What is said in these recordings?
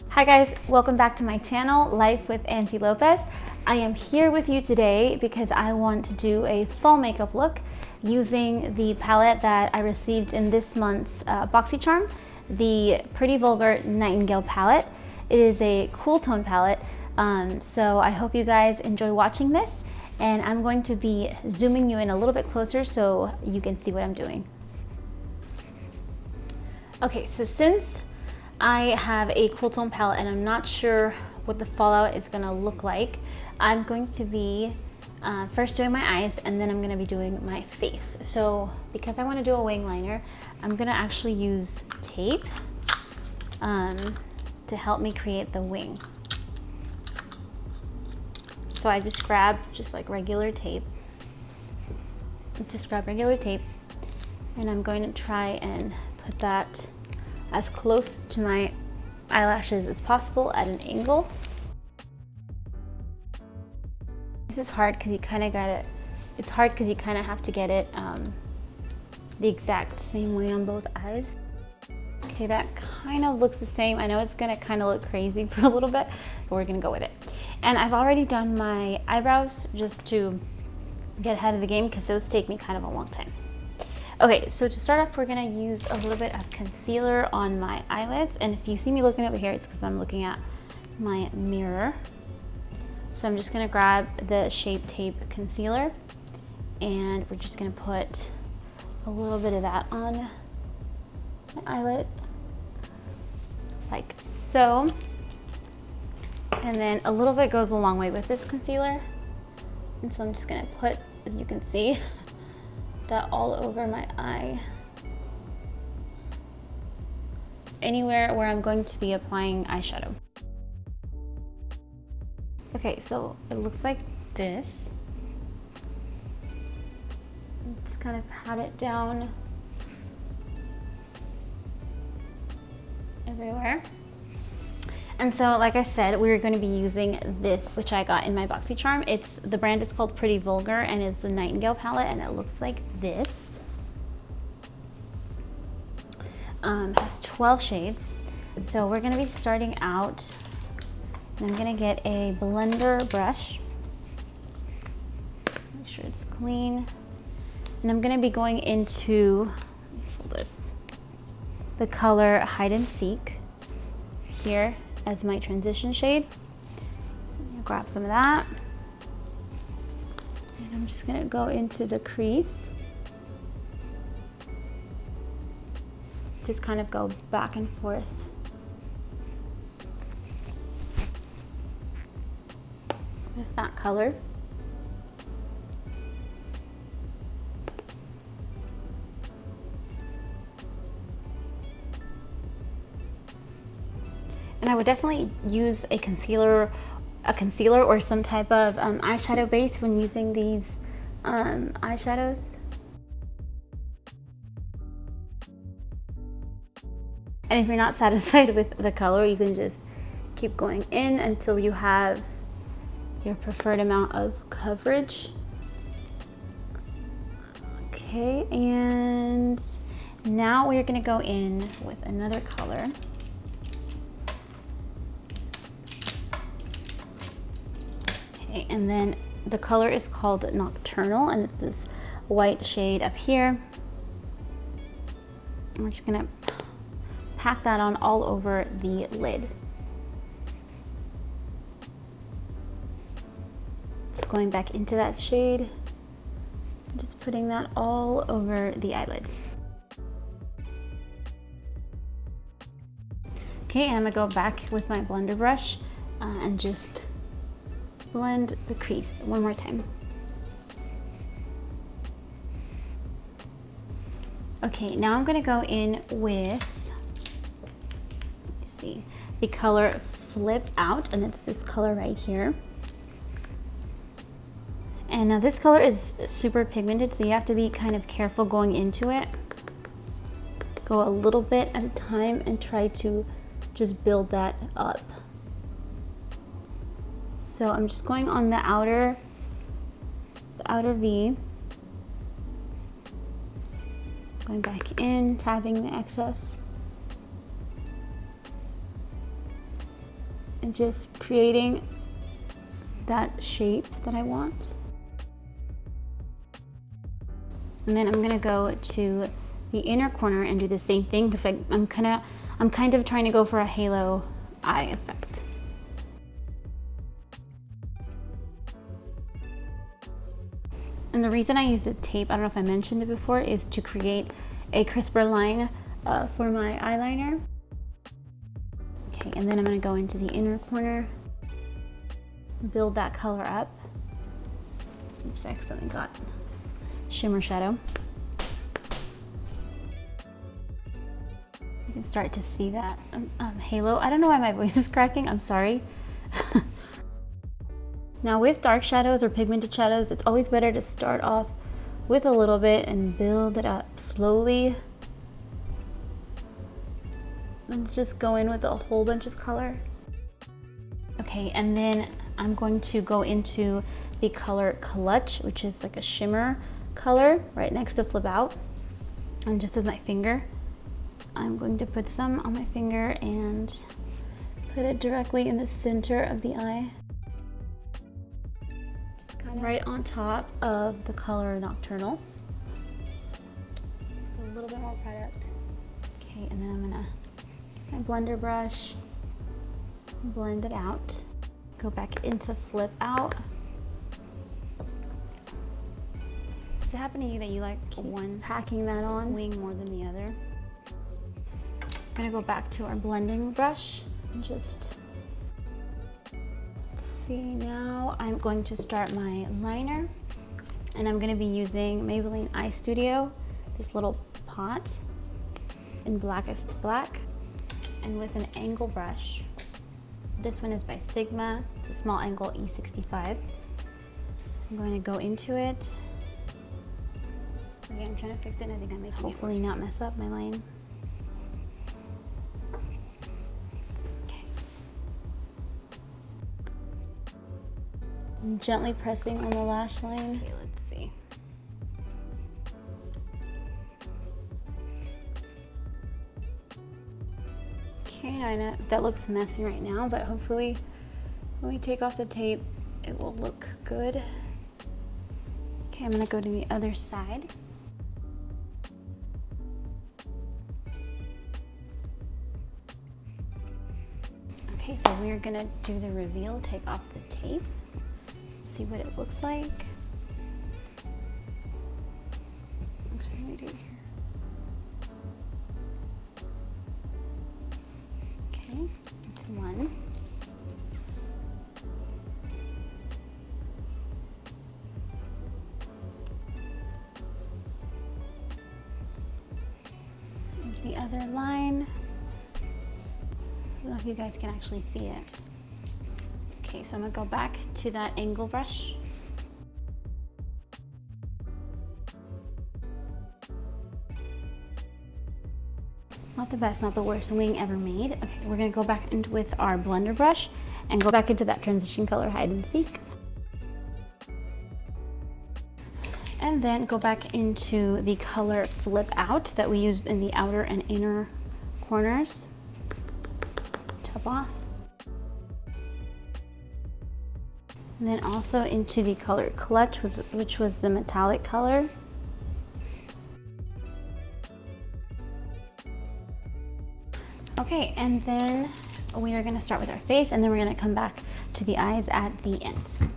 Hi guys, welcome back to my channel, Life with Angie Lopez. I am here with you today because I want to do a fall makeup look using the palette that I received in this month's BoxyCharm, the Pretty Vulgar Nightingale Palette. It is a cool tone palette, so I hope you guys enjoy watching this, and I'm going to be zooming you in a little bit closer so you can see what I'm doing. Okay, so since I have a cool tone palette and I'm not sure what the fallout is gonna look like, I'm going to be first doing my eyes and then I'm gonna be doing my face. So because I wanna do a wing liner, I'm gonna actually use tape to help me create the wing. So I just grab regular tape. And I'm going to try and put that as close to my eyelashes as possible at an angle. This is hard because you kind of have to get it the exact same way on both eyes. Okay, that kind of looks the same. I know it's gonna kind of look crazy for a little bit, but we're gonna go with it. And I've already done my eyebrows just to get ahead of the game because those take me kind of a long time. Okay, so to start off, we're gonna use a little bit of concealer on my eyelids. And if you see me looking over here, it's because I'm looking at my mirror. So I'm just gonna grab the Shape Tape concealer and we're just gonna put a little bit of that on my eyelids, like so. And then a little bit goes a long way with this concealer. And so I'm just gonna put, as you can see, that all over my eye, anywhere where I'm going to be applying eyeshadow. Okay, so it looks like this. Just kind of pat it down everywhere. And so, like I said, we're going to be using this, which I got in my BoxyCharm. The brand is called Pretty Vulgar, and it's the Nightingale palette, and it looks like this. It has 12 shades. So we're going to be starting out, and I'm going to get a blender brush. Make sure it's clean. And I'm going to be going into, the color Hide and Seek here as my transition shade. So I'm gonna grab some of that. And I'm just gonna go into the crease. Just kind of go back and forth. With that color. And I would definitely use a concealer or some type of eyeshadow base when using these eyeshadows. And if you're not satisfied with the color, you can just keep going in until you have your preferred amount of coverage. Okay, and now we're gonna go in with another color. And then the color is called Nocturnal, and it's this white shade up here. And we're just gonna pack that on all over the lid. Just going back into that shade, just putting that all over the eyelid. Okay, and I'm gonna go back with my blender brush and just blend the crease one more time. Okay, now I'm gonna go in with, let's see, the color Flip Out, and it's this color right here. And now this color is super pigmented, so you have to be kind of careful going into it. Go a little bit at a time and try to just build that up. So I'm just going on the outer V, going back in, tapping the excess. and just creating that shape that I want. And then I'm gonna go to the inner corner and do the same thing because I'm kind of trying to go for a halo eye effect. And the reason I use the tape, I don't know if I mentioned it before, is to create a crisper line for my eyeliner. Okay, and then I'm gonna go into the inner corner, build that color up. Oops, I accidentally got shimmer shadow. You can start to see that halo. I don't know why my voice is cracking, I'm sorry. Now with dark shadows or pigmented shadows, it's always better to start off with a little bit and build it up slowly. And just go in with a whole bunch of color. Okay, and then I'm going to go into the color Clutch, which is like a shimmer color right next to Flip Out. And just with my finger, I'm going to put some on my finger and put it directly in the center of the eye. Just kind of right on top of the color Nocturnal. A little bit more product. Okay, and then I'm gonna get my blender brush, blend it out. Go back into Flip Out. Does it happen to you that you like one packing that on wing more than the other? I'm gonna go back to our blending brush and just see. Now I'm going to start my liner, and I'm gonna be using Maybelline Eye Studio, this little pot in Blackest Black, and with an angle brush. This one is by Sigma. It's a small angle E65. I'm going to go into it. Okay, I'm trying to fix it, and I think I'm making hopefully not mess up my line. Okay. I'm gently pressing on the lash line. Okay, let's see. Okay, I know that looks messy right now, but hopefully when we take off the tape, it will look good. Okay, I'm gonna go to the other side. Okay, so we're gonna do the reveal, take off the tape, see what it looks like. What should we do here? Okay, it's one. There's the other line. I don't know if you guys can actually see it. Okay, so I'm gonna go back to that angle brush. Not the best, not the worst wing ever made. Okay, we're gonna go back in with our blender brush and go back into that transition color Hide and Seek. And then go back into the color Flip Out that we used in the outer and inner corners. Top off. And then also into the color Clutch, which was the metallic color. Okay, and then we are gonna start with our face, and then we're gonna come back to the eyes at the end.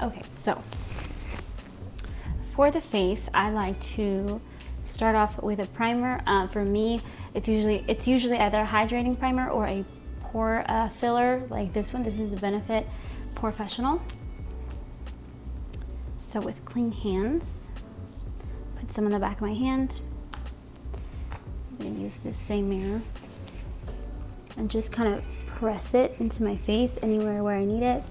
Okay, so for the face, I like to start off with a primer. For me, it's usually either a hydrating primer or a pore filler, like this one. This is the Benefit Porefessional. So with clean hands, put some on the back of my hand. I'm gonna use this same mirror and just kind of press it into my face anywhere where I need it.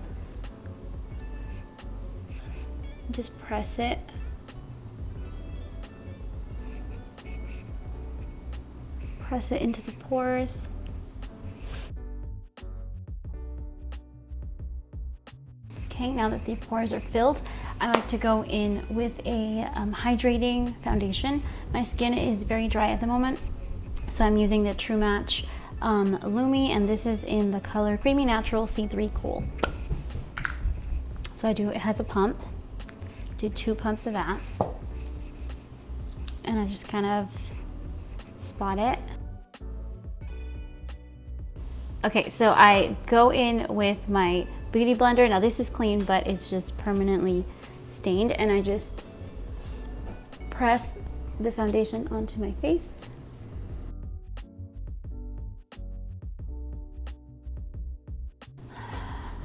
Just press it. Press it into the pores. Okay, now that the pores are filled, I like to go in with a hydrating foundation. My skin is very dry at the moment, so I'm using the True Match Lumi, and this is in the color Creamy Natural C3 Cool. So it has a pump. Do 2 pumps of that. And I just kind of spot it. Okay, so I go in with my Beauty Blender. Now this is clean, but it's just permanently stained, and I just press the foundation onto my face.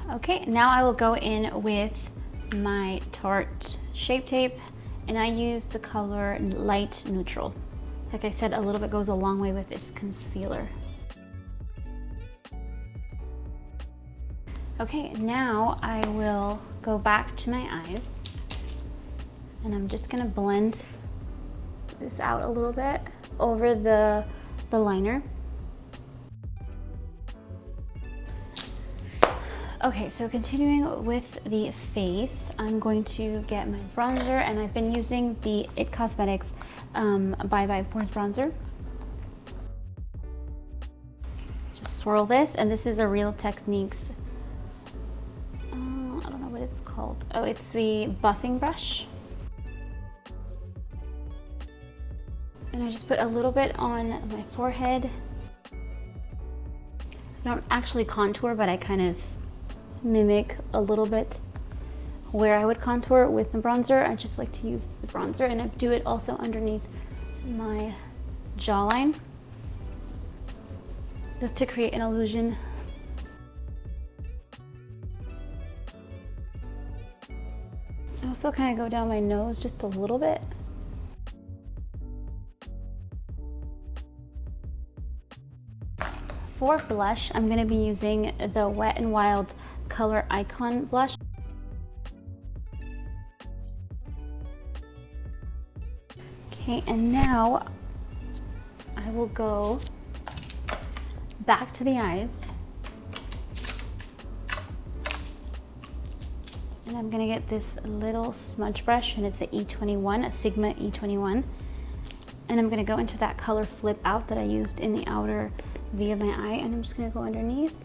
Okay, now I will go in with my Tarte Shape Tape, and I use the color Light Neutral. Like I said, a little bit goes a long way with this concealer. Okay, now I will go back to my eyes, and I'm just gonna blend this out a little bit over the liner. Okay, so continuing with the face, I'm going to get my bronzer, and I've been using the IT Cosmetics Bye Pores bronzer. Just swirl this, and this is a Real Techniques, I don't know what it's called. Oh, it's the buffing brush. And I just put a little bit on my forehead. I don't actually contour, but I kind of mimic a little bit where I would contour with the bronzer. I just like to use the bronzer, and I do it also underneath my jawline, just to create an illusion. I also kind of go down my nose just a little bit. For blush, I'm going to be using the Wet n Wild Color Icon blush. Okay, and now I will go back to the eyes. And I'm going to get this little smudge brush, and it's a E21, a Sigma E21. And I'm going to go into that color Flip Out that I used in the outer V of my eye, and I'm just going to go underneath.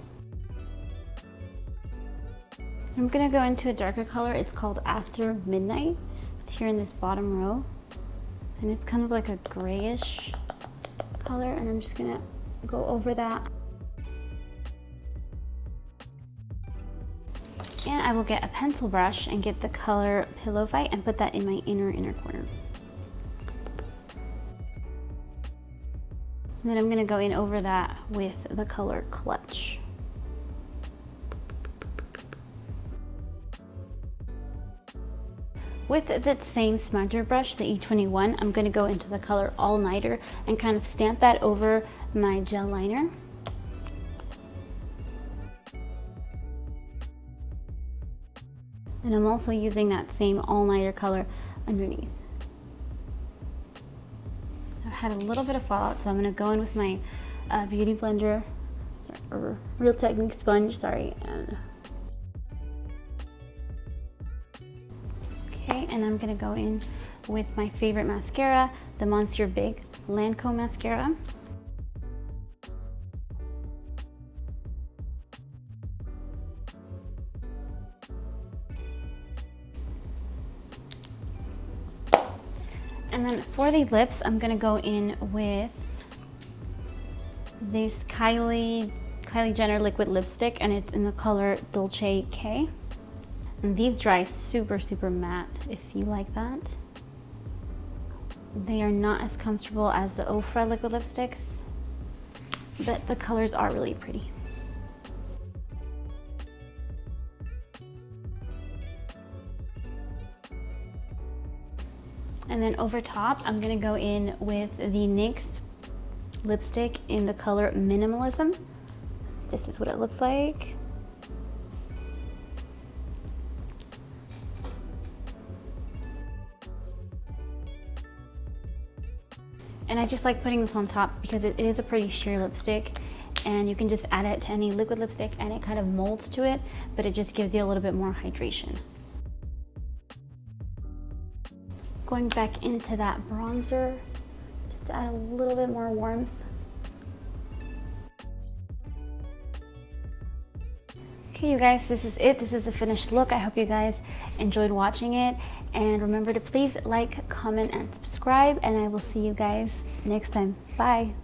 I'm going to go into a darker color. It's called After Midnight. It's here in this bottom row, and it's kind of like a grayish color, and I'm just going to go over that. And I will get a pencil brush and get the color Pillow Fight and put that in my inner corner. And then I'm going to go in over that with the color Clutch. With that same smudger brush, the E21, I'm going to go into the color All Nighter and kind of stamp that over my gel liner. And I'm also using that same All Nighter color underneath. I had a little bit of fallout, so I'm going to go in with my Beauty Blender, or Real Techniques sponge, sorry. Okay, and I'm going to go in with my favorite mascara, the Monsieur Big Lancome mascara. And then for the lips, I'm gonna go in with this Kylie Jenner liquid lipstick, and it's in the color Dolce K. And these dry super matte, if you like that. They are not as comfortable as the Ofra liquid lipsticks, but the colors are really pretty. And then over top, I'm gonna go in with the NYX lipstick in the color Minimalism. This is what it looks like. And I just like putting this on top because it is a pretty sheer lipstick, and you can just add it to any liquid lipstick and it kind of molds to it, but it just gives you a little bit more hydration. Going back into that bronzer, just to add a little bit more warmth. Okay, you guys, this is it. This is the finished look. I hope you guys enjoyed watching it. And remember to please like, comment, and subscribe. And I will see you guys next time. Bye.